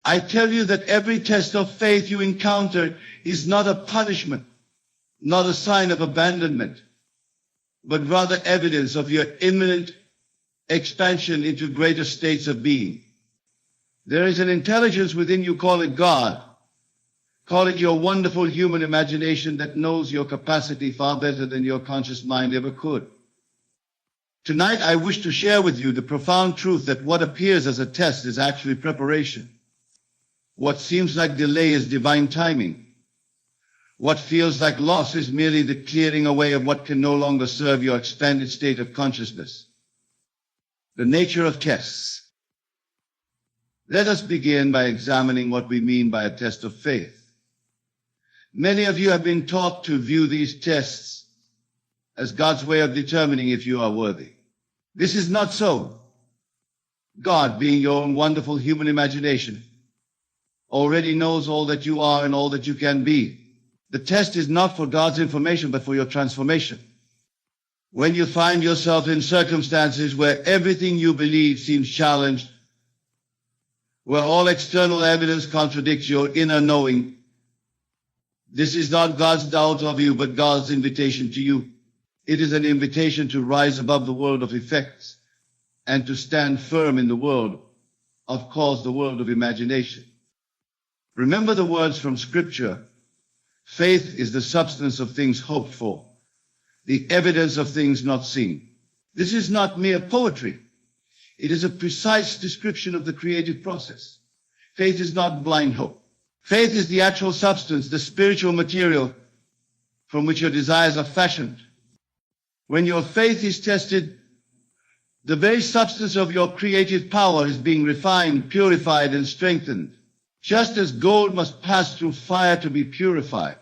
I tell you that every test of faith you encounter is not a punishment, not a sign of abandonment, but rather evidence of your imminent expansion into greater states of being. There is an intelligence within you, call it God. Call it your wonderful human imagination that knows your capacity far better than your conscious mind ever could. Tonight, I wish to share with you the profound truth that what appears as a test is actually preparation. What seems like delay is divine timing. What feels like loss is merely the clearing away of what can no longer serve your expanded state of consciousness. The nature of tests. Let us begin by examining what we mean by a test of faith. Many of you have been taught to view these tests as God's way of determining if you are worthy. This is not so. God, being your own wonderful human imagination, already knows all that you are and all that you can be. The test is not for God's information, but for your transformation. When you find yourself in circumstances where everything you believe seems challenged, where all external evidence contradicts your inner knowing, this is not God's doubt of you, but God's invitation to you. It is an invitation to rise above the world of effects and to stand firm in the world of cause, the world of imagination. Remember the words from Scripture. Faith is the substance of things hoped for, the evidence of things not seen. This is not mere poetry. It is a precise description of the creative process. Faith is not blind hope. Faith is the actual substance, the spiritual material from which your desires are fashioned. When your faith is tested, the very substance of your creative power is being refined, purified, and strengthened. Just as gold must pass through fire to be purified,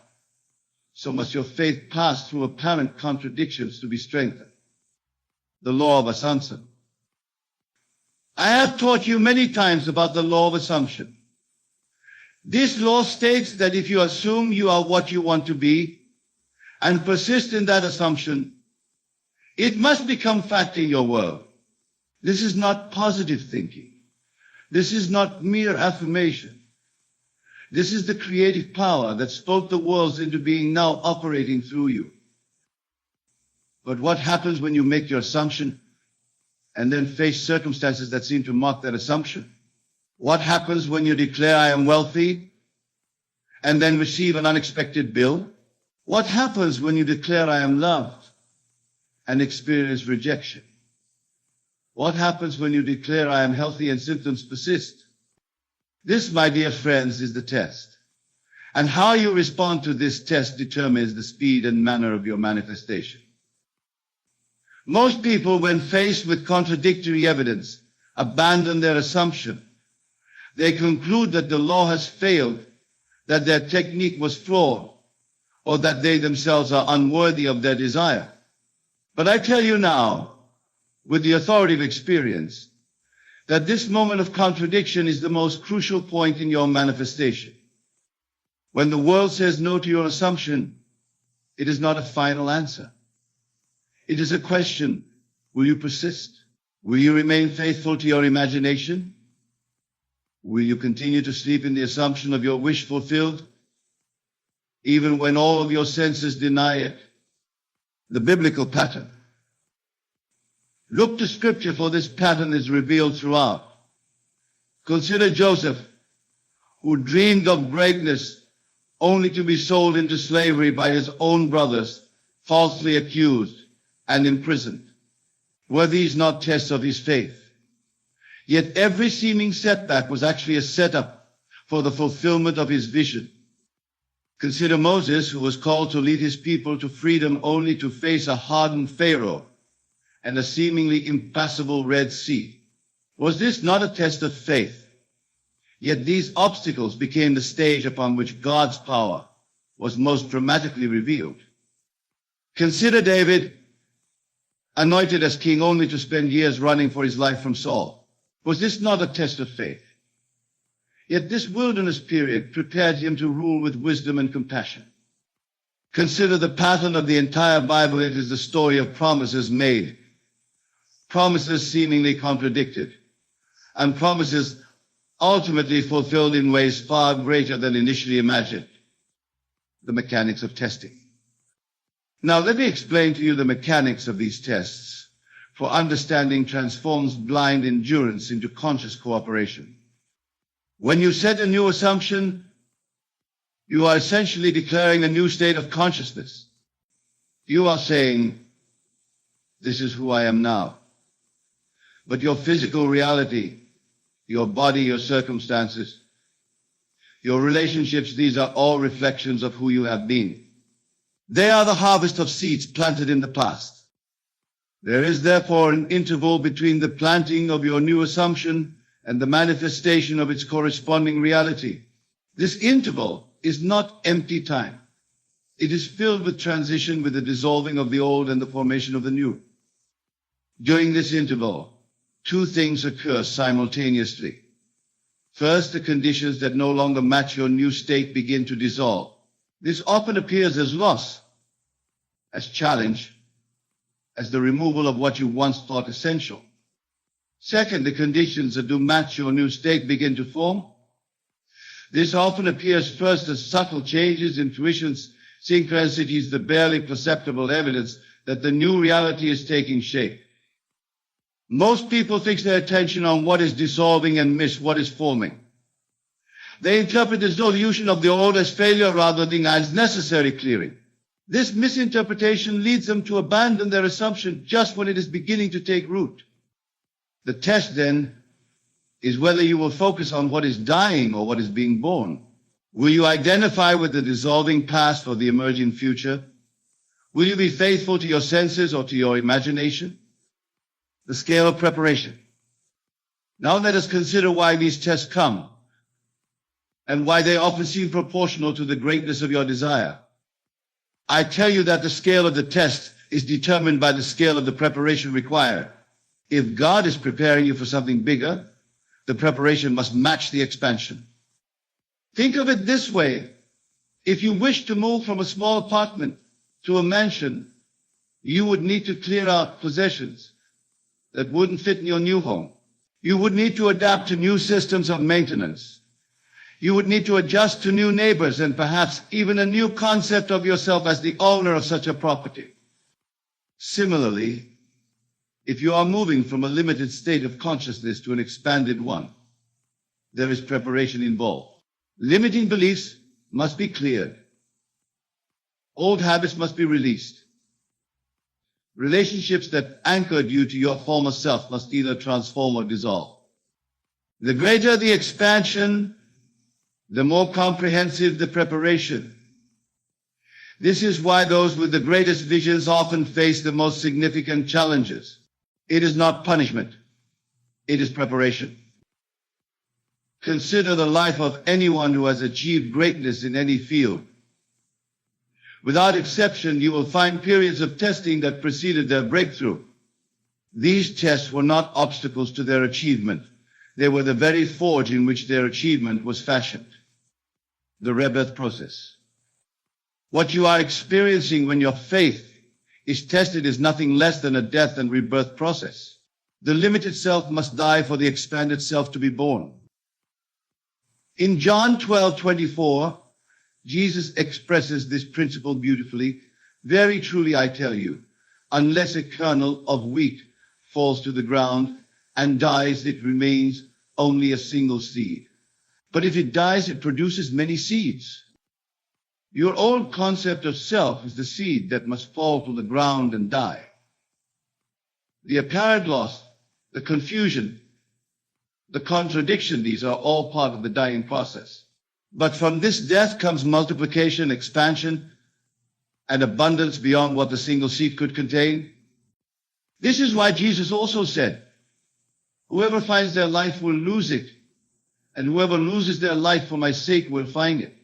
so must your faith pass through apparent contradictions to be strengthened. The law of assumption. I have taught you many times about the law of assumption. This law states that if you assume you are what you want to be and persist in that assumption, it must become fact in your world. This is not positive thinking. This is not mere affirmation. This is the creative power that spoke the worlds into being, now operating through you. But what happens when you make your assumption and then face circumstances that seem to mock that assumption? What happens when you declare, I am wealthy, and then receive an unexpected bill? What happens when you declare, I am loved, and experience rejection? What happens when you declare, I am healthy, and symptoms persist? This, my dear friends, is the test. And how you respond to this test determines the speed and manner of your manifestation. Most people, when faced with contradictory evidence, abandon their assumption. They conclude that the law has failed, that their technique was flawed, or that they themselves are unworthy of their desire. But I tell you now, with the authority of experience, that this moment of contradiction is the most crucial point in your manifestation. When the world says no to your assumption, it is not a final answer. It is a question. Will you persist? Will you remain faithful to your imagination? Will you continue to sleep in the assumption of your wish fulfilled, even when all of your senses deny it? The biblical pattern. Look to Scripture, for this pattern is revealed throughout. Consider Joseph, who dreamed of greatness only to be sold into slavery by his own brothers, falsely accused and imprisoned. Were these not tests of his faith? Yet every seeming setback was actually a setup for the fulfillment of his vision. Consider Moses, who was called to lead his people to freedom only to face a hardened Pharaoh and a seemingly impassable Red Sea. Was this not a test of faith? Yet these obstacles became the stage upon which God's power was most dramatically revealed. Consider David, anointed as king only to spend years running for his life from Saul. Was this not a test of faith? Yet this wilderness period prepared him to rule with wisdom and compassion. Consider the pattern of the entire Bible. It is the story of promises made, promises seemingly contradicted, and promises ultimately fulfilled in ways far greater than initially imagined. The mechanics of testing. Now let me explain to you the mechanics of these tests, for understanding transforms blind endurance into conscious cooperation. When you set a new assumption, you are essentially declaring a new state of consciousness. You are saying, this is who I am now. But your physical reality, your body, your circumstances, your relationships, these are all reflections of who you have been. They are the harvest of seeds planted in the past. There is therefore an interval between the planting of your new assumption and the manifestation of its corresponding reality. This interval is not empty time. It is filled with transition, with the dissolving of the old and the formation of the new. During this interval, two things occur simultaneously. First, the conditions that no longer match your new state begin to dissolve. This often appears as loss, as challenge, as the removal of what you once thought essential. Second, the conditions that do match your new state begin to form. This often appears first as subtle changes, intuitions, synchronicities, the barely perceptible evidence that the new reality is taking shape. Most people fix their attention on what is dissolving and miss what is forming. They interpret the dissolution of the old as failure rather than as necessary clearing. This misinterpretation leads them to abandon their assumption just when it is beginning to take root. The test then is whether you will focus on what is dying or what is being born. Will you identify with the dissolving past or the emerging future? Will you be faithful to your senses or to your imagination? The scale of preparation. Now let us consider why these tests come and why they often seem proportional to the greatness of your desire. I tell you that the scale of the test is determined by the scale of the preparation required. If God is preparing you for something bigger, the preparation must match the expansion. Think of it this way. If you wish to move from a small apartment to a mansion, you would need to clear out possessions that wouldn't fit in your new home. You would need to adapt to new systems of maintenance. You would need to adjust to new neighbors and perhaps even a new concept of yourself as the owner of such a property. Similarly, if you are moving from a limited state of consciousness to an expanded one, there is preparation involved. Limiting beliefs must be cleared. Old habits must be released. Relationships that anchored you to your former self must either transform or dissolve. The greater the expansion, the more comprehensive the preparation. This is why those with the greatest visions often face the most significant challenges. It is not punishment. It is preparation. Consider the life of anyone who has achieved greatness in any field. Without exception, you will find periods of testing that preceded their breakthrough. These tests were not obstacles to their achievement. They were the very forge in which their achievement was fashioned. The rebirth process. What you are experiencing when your faith is tested is nothing less than a death and rebirth process. The limited self must die for the expanded self to be born. In John 12:24, Jesus expresses this principle beautifully. Very truly I tell you, unless a kernel of wheat falls to the ground and dies, it remains only a single seed. But if it dies, it produces many seeds. Your old concept of self is the seed that must fall to the ground and die. The apparent loss, the confusion, the contradiction, these are all part of the dying process. But from this death comes multiplication, expansion, and abundance beyond what the single seed could contain. This is why Jesus also said, whoever finds their life will lose it, and whoever loses their life for my sake will find it.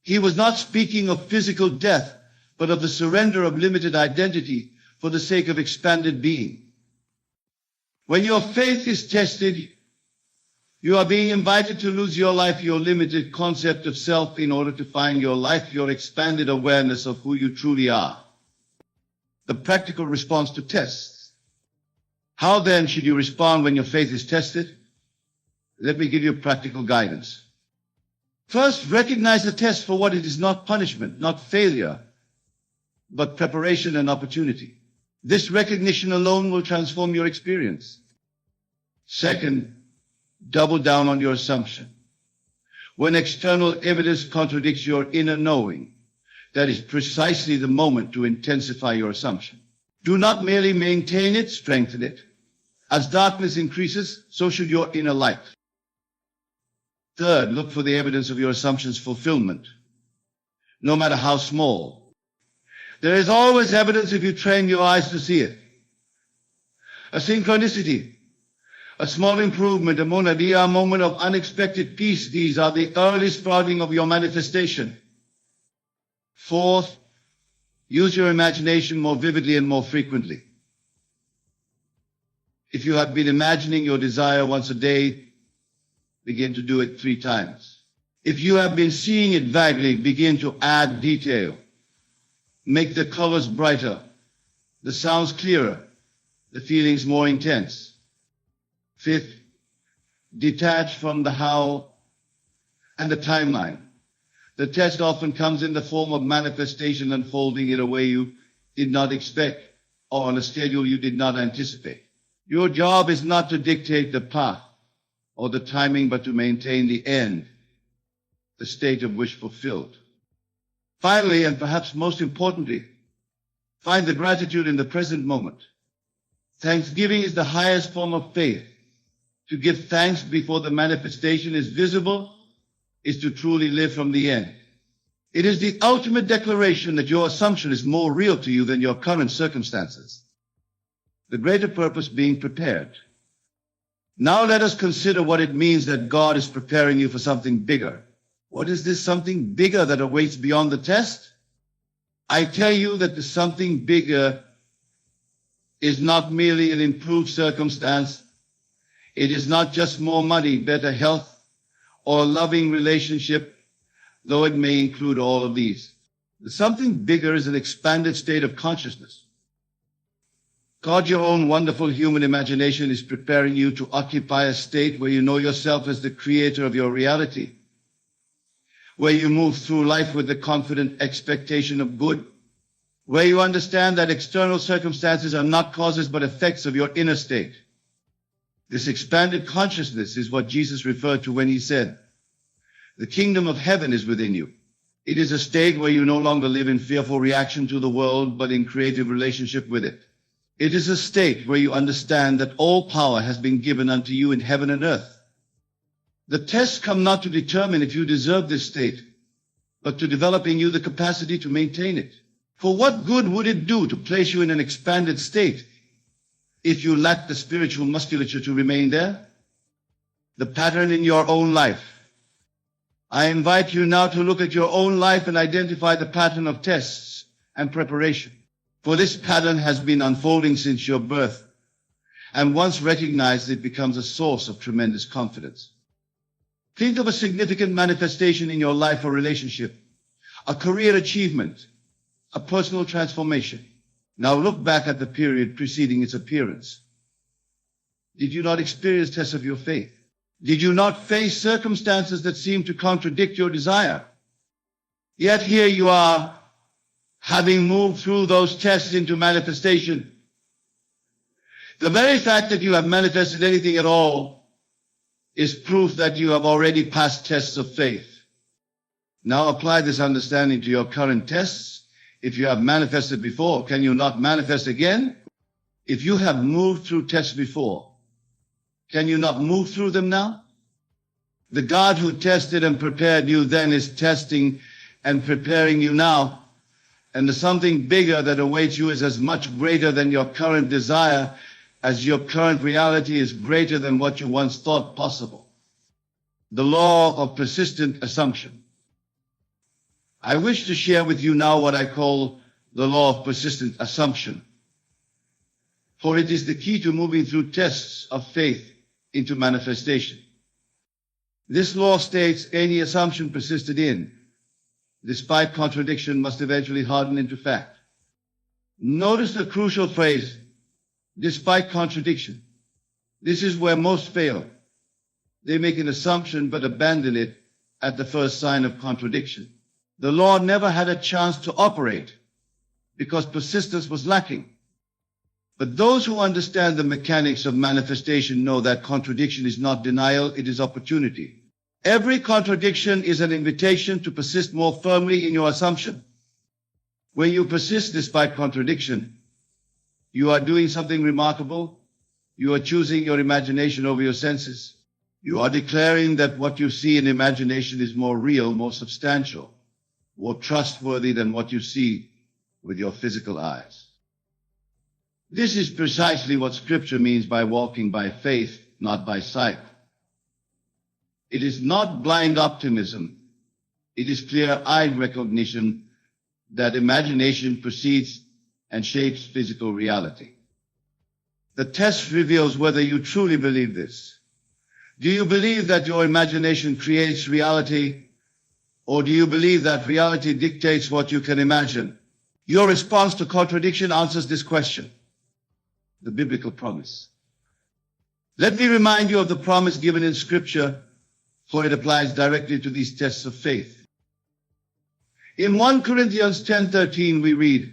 He was not speaking of physical death, but of the surrender of limited identity for the sake of expanded being. When your faith is tested, you are being invited to lose your life, your limited concept of self, in order to find your life, your expanded awareness of who you truly are. The practical response to tests. How then should you respond when your faith is tested? Let me give you practical guidance. First, recognize the test for what it is: not punishment, not failure, but preparation and opportunity. This recognition alone will transform your experience. Second, double down on your assumption. When external evidence contradicts your inner knowing, that is precisely the moment to intensify your assumption. Do not merely maintain it, strengthen it. As darkness increases, so should your inner light. Third, look for the evidence of your assumption's fulfillment, no matter how small. There is always evidence if you train your eyes to see it. A synchronicity, a small improvement, a monadia, a moment of unexpected peace. These are the early sprouting of your manifestation. Fourth, use your imagination more vividly and more frequently. If you have been imagining your desire once a day, begin to do it 3 times. If you have been seeing it vaguely, begin to add detail. Make the colors brighter, the sounds clearer, the feelings more intense. Fifth, detach from the how and the timeline. The test often comes in the form of manifestation unfolding in a way you did not expect or on a schedule you did not anticipate. Your job is not to dictate the path or the timing, but to maintain the end, the state of wish fulfilled. Finally, and perhaps most importantly, find the gratitude in the present moment. Thanksgiving is the highest form of faith. To give thanks before the manifestation is visible is to truly live from the end. It is the ultimate declaration that your assumption is more real to you than your current circumstances. The greater purpose being prepared. Now let us consider what it means that God is preparing you for something bigger. What is this something bigger that awaits beyond the test? I tell you that the something bigger is not merely an improved circumstance. It is not just more money, better health, or a loving relationship, though it may include all of these. The something bigger is an expanded state of consciousness. God, your own wonderful human imagination is preparing you to occupy a state where you know yourself as the creator of your reality, where you move through life with the confident expectation of good, where you understand that external circumstances are not causes but effects of your inner state. This expanded consciousness is what Jesus referred to when he said, "The kingdom of heaven is within you." It is a state where you no longer live in fearful reaction to the world, but in creative relationship with it. It is a state where you understand that all power has been given unto you in heaven and earth. The tests come not to determine if you deserve this state, but to develop in you the capacity to maintain it. For what good would it do to place you in an expanded state if you lack the spiritual musculature to remain there? The pattern in your own life. I invite you now to look at your own life and identify the pattern of tests and preparation. For this pattern has been unfolding since your birth, and once recognized, it becomes a source of tremendous confidence. Think of a significant manifestation in your life or relationship, a career achievement, a personal transformation. Now look back at the period preceding its appearance. Did you not experience tests of your faith? Did you not face circumstances that seemed to contradict your desire? Yet here you are, having moved through those tests into manifestation. The very fact that you have manifested anything at all is proof that you have already passed tests of faith. Now apply this understanding to your current tests. If you have manifested before, can you not manifest again? If you have moved through tests before, can you not move through them now? The God who tested and prepared you then is testing and preparing you now. And the something bigger that awaits you is as much greater than your current desire as your current reality is greater than what you once thought possible. The law of persistent assumption. I wish to share with you now what I call the law of persistent assumption, for it is the key to moving through tests of faith into manifestation. This law states any assumption persisted in, despite contradiction, must eventually harden into fact. Notice the crucial phrase, despite contradiction. This is where most fail. They make an assumption but abandon it at the first sign of contradiction. The law never had a chance to operate because persistence was lacking. But those who understand the mechanics of manifestation know that contradiction is not denial, it is opportunity. Every contradiction is an invitation to persist more firmly in your assumption. When you persist despite contradiction, you are doing something remarkable. You are choosing your imagination over your senses. You are declaring that what you see in imagination is more real, more substantial, more trustworthy than what you see with your physical eyes. This is precisely what Scripture means by walking by faith, not by sight. It is not blind optimism. It is clear-eyed recognition that imagination precedes and shapes physical reality. The test reveals whether you truly believe this. Do you believe that your imagination creates reality, or do you believe that reality dictates what you can imagine? Your response to contradiction answers this question. The biblical promise. Let me remind you of the promise given in Scripture, for it applies directly to these tests of faith. In 1 Corinthians 10:13 we read,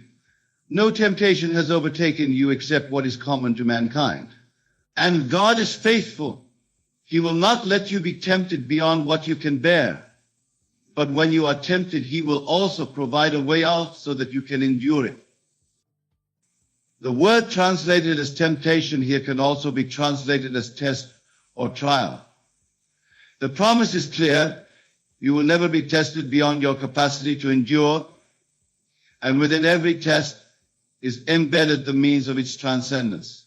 "No temptation has overtaken you except what is common to mankind. And God is faithful. He will not let you be tempted beyond what you can bear. But when you are tempted, He will also provide a way out so that you can endure it." The word translated as temptation here can also be translated as test or trial. The promise is clear. You will never be tested beyond your capacity to endure, and within every test is embedded the means of its transcendence.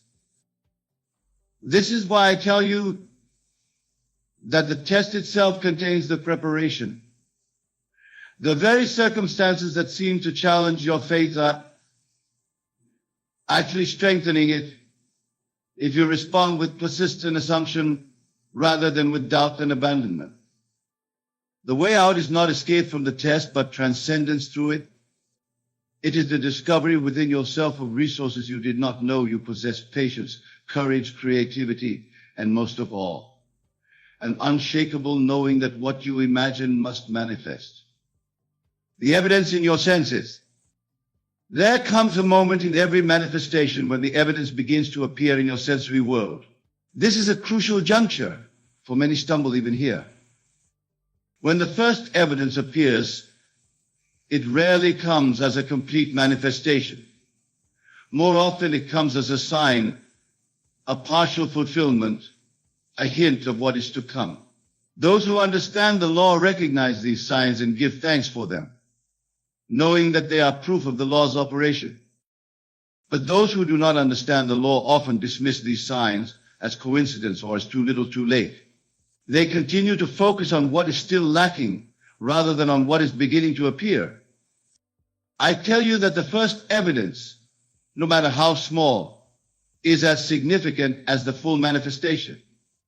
This is why I tell you that the test itself contains the preparation. The very circumstances that seem to challenge your faith are actually strengthening it if you respond with persistent assumption rather than with doubt and abandonment. The way out is not escape from the test, but transcendence through it. It is the discovery within yourself of resources you did not know you possessed: patience, courage, creativity, and most of all, an unshakable knowing that what you imagine must manifest. The evidence in your senses. There comes a moment in every manifestation when the evidence begins to appear in your sensory world. This is a crucial juncture, for many stumble even here. When the first evidence appears, it rarely comes as a complete manifestation. More often it comes as a sign, a partial fulfillment, a hint of what is to come. Those who understand the law recognize these signs and give thanks for them, knowing that they are proof of the law's operation. But those who do not understand the law often dismiss these signs as coincidence or as too little too late. They continue to focus on what is still lacking rather than on what is beginning to appear. I tell you that the first evidence, no matter how small, is as significant as the full manifestation.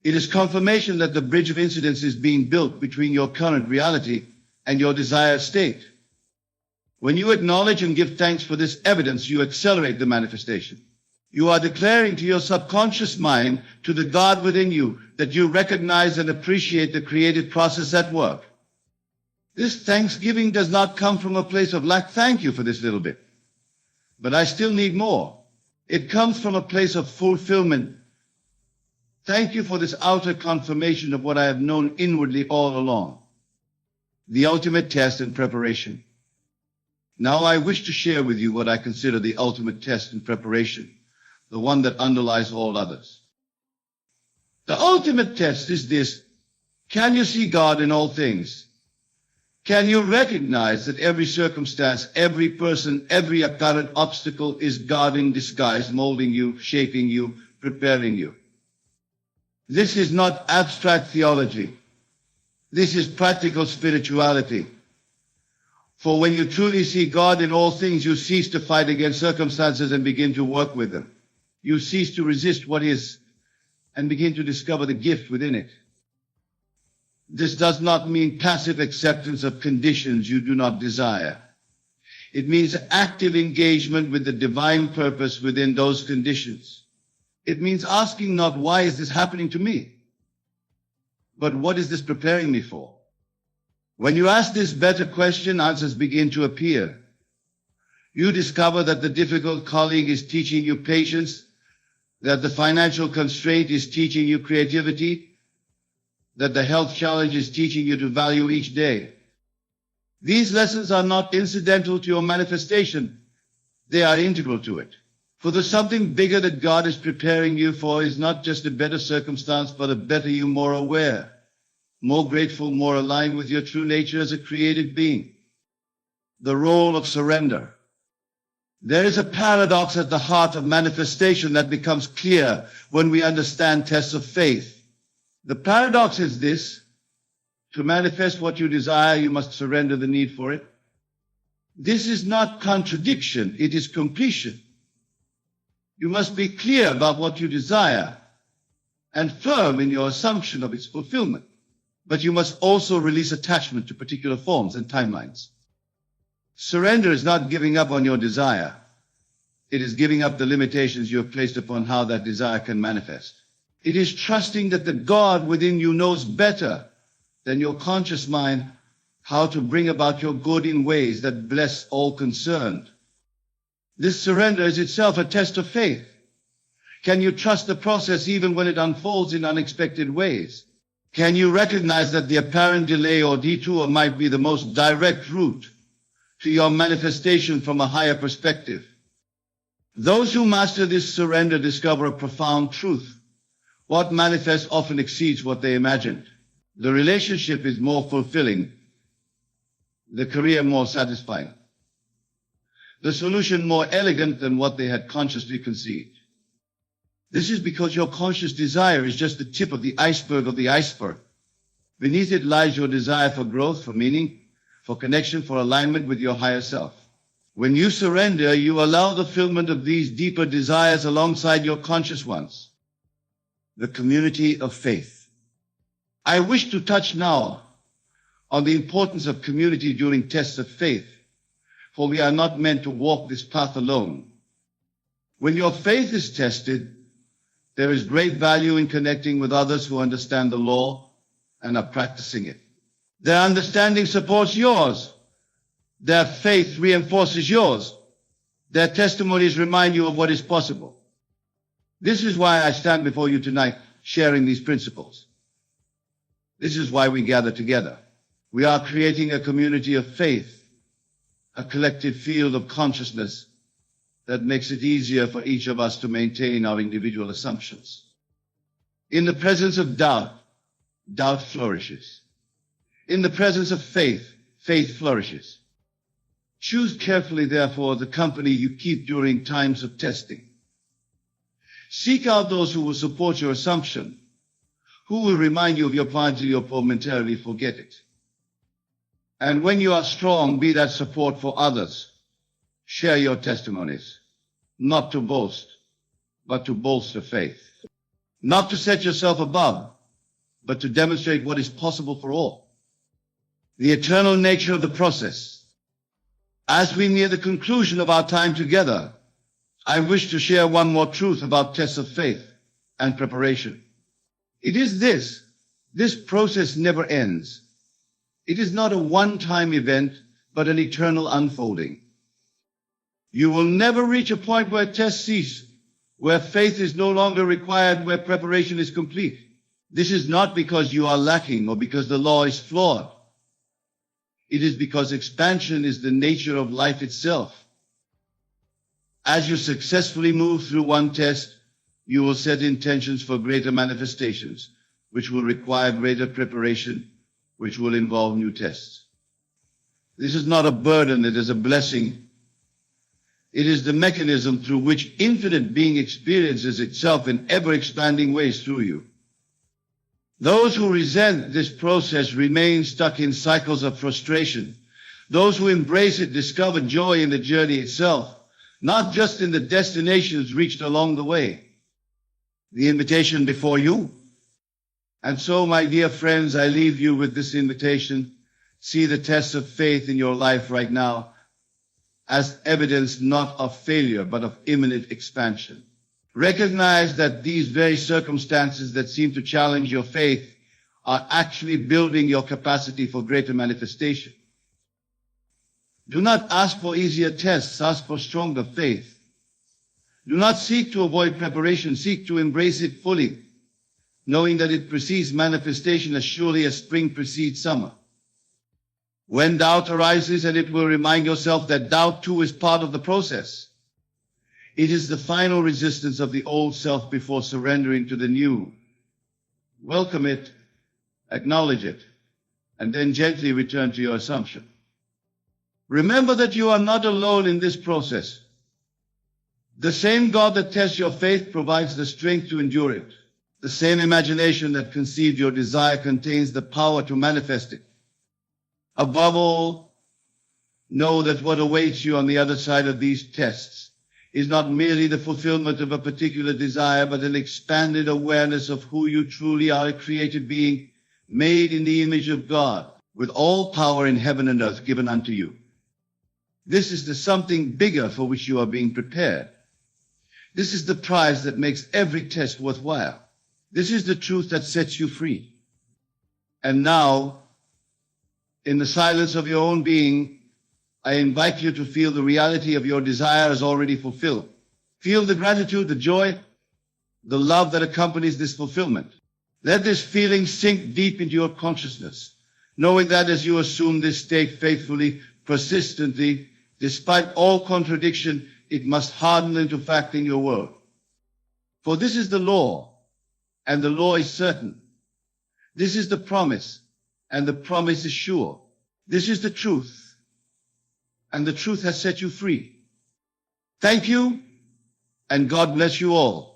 It is confirmation that the bridge of incidence is being built between your current reality and your desired state. When you acknowledge and give thanks for this evidence, you accelerate the manifestation. You are declaring to your subconscious mind, to the God within you, that you recognize and appreciate the creative process at work. This thanksgiving does not come from a place of lack. Thank you for this little bit, but I still need more. It comes from a place of fulfillment. Thank you for this outer confirmation of what I have known inwardly all along. The ultimate test and preparation. Now I wish to share with you what I consider the ultimate test and preparation, the one that underlies all others. The ultimate test is this: can you see God in all things? Can you recognize that every circumstance, every person, every apparent obstacle is God in disguise, molding you, shaping you, preparing you? This is not abstract theology. This is practical spirituality. For when you truly see God in all things, you cease to fight against circumstances and begin to work with them. You cease to resist what is and begin to discover the gift within it. This does not mean passive acceptance of conditions you do not desire. It means active engagement with the divine purpose within those conditions. It means asking not, why is this happening to me? But what is this preparing me for? When you ask this better question, answers begin to appear. You discover that the difficult colleague is teaching you patience, that the financial constraint is teaching you creativity, that the health challenge is teaching you to value each day. These lessons are not incidental to your manifestation. They are integral to it. For the something bigger that God is preparing you for is not just a better circumstance, but a better you, more aware, more grateful, more aligned with your true nature as a created being. The role of surrender. There is a paradox at the heart of manifestation that becomes clear when we understand tests of faith. The paradox is this: to manifest what you desire, you must surrender the need for it. This is not contradiction, it is completion. You must be clear about what you desire and firm in your assumption of its fulfillment. But you must also release attachment to particular forms and timelines. Surrender is not giving up on your desire. It is giving up the limitations you have placed upon how that desire can manifest. It is trusting that the God within you knows better than your conscious mind how to bring about your good in ways that bless all concerned. This surrender is itself a test of faith. Can you trust the process even when it unfolds in unexpected ways? Can you recognize that the apparent delay or detour might be the most direct route to your manifestation from a higher perspective? Those who master this surrender discover a profound truth. What manifests often exceeds what they imagined. The relationship is more fulfilling, the career more satisfying, the solution more elegant than what they had consciously conceived. This is because your conscious desire is just the tip of the iceberg. Beneath it lies your desire for growth, for meaning, for connection, for alignment with your higher self. When you surrender, you allow the fulfillment of these deeper desires alongside your conscious ones. The community of faith. I wish to touch now on the importance of community during tests of faith, for we are not meant to walk this path alone. When your faith is tested, there is great value in connecting with others who understand the law and are practicing it. Their understanding supports yours. Their faith reinforces yours. Their testimonies remind you of what is possible. This is why I stand before you tonight sharing these principles. This is why we gather together. We are creating a community of faith, a collective field of consciousness that makes it easier for each of us to maintain our individual assumptions. In the presence of doubt, doubt flourishes. In the presence of faith, faith flourishes. Choose carefully, therefore, the company you keep during times of testing. Seek out those who will support your assumption, who will remind you of your plan till you momentarily forget it. And when you are strong, be that support for others. Share your testimonies, not to boast, but to bolster faith. Not to set yourself above, but to demonstrate what is possible for all. The eternal nature of the process. As we near the conclusion of our time together, I wish to share one more truth about tests of faith and preparation. It is this process never ends. It is not a one-time event, but an eternal unfolding. You will never reach a point where tests cease, where faith is no longer required, where preparation is complete. This is not because you are lacking or because the law is flawed. It is because expansion is the nature of life itself. As you successfully move through one test, you will set intentions for greater manifestations, which will require greater preparation, which will involve new tests. This is not a burden, it is a blessing. It is the mechanism through which infinite being experiences itself in ever-expanding ways through you. Those who resent this process remain stuck in cycles of frustration. Those who embrace it discover joy in the journey itself, not just in the destinations reached along the way. The invitation before you. And so, my dear friends, I leave you with this invitation. See the tests of faith in your life right now as evidence not of failure, but of imminent expansion. Recognize that these very circumstances that seem to challenge your faith are actually building your capacity for greater manifestation. Do not ask for easier tests, ask for stronger faith. Do not seek to avoid preparation, seek to embrace it fully, knowing that it precedes manifestation as surely as spring precedes summer. When doubt arises, and it will remind yourself that doubt too is part of the process. It is the final resistance of the old self before surrendering to the new. Welcome it, acknowledge it, and then gently return to your assumption. Remember that you are not alone in this process. The same God that tests your faith provides the strength to endure it. The same imagination that conceived your desire contains the power to manifest it. Above all, know that what awaits you on the other side of these tests is not merely the fulfillment of a particular desire, but an expanded awareness of who you truly are, a created being made in the image of God, with all power in heaven and earth given unto you. This is the something bigger for which you are being prepared. This is the prize that makes every test worthwhile. This is the truth that sets you free. And now, in the silence of your own being, I invite you to feel the reality of your desire as already fulfilled. Feel the gratitude, the joy, the love that accompanies this fulfillment. Let this feeling sink deep into your consciousness, knowing that as you assume this state faithfully, persistently, despite all contradiction, it must harden into fact in your world. For this is the law, and the law is certain. This is the promise, and the promise is sure. This is the truth, and the truth has set you free. Thank you, and God bless you all.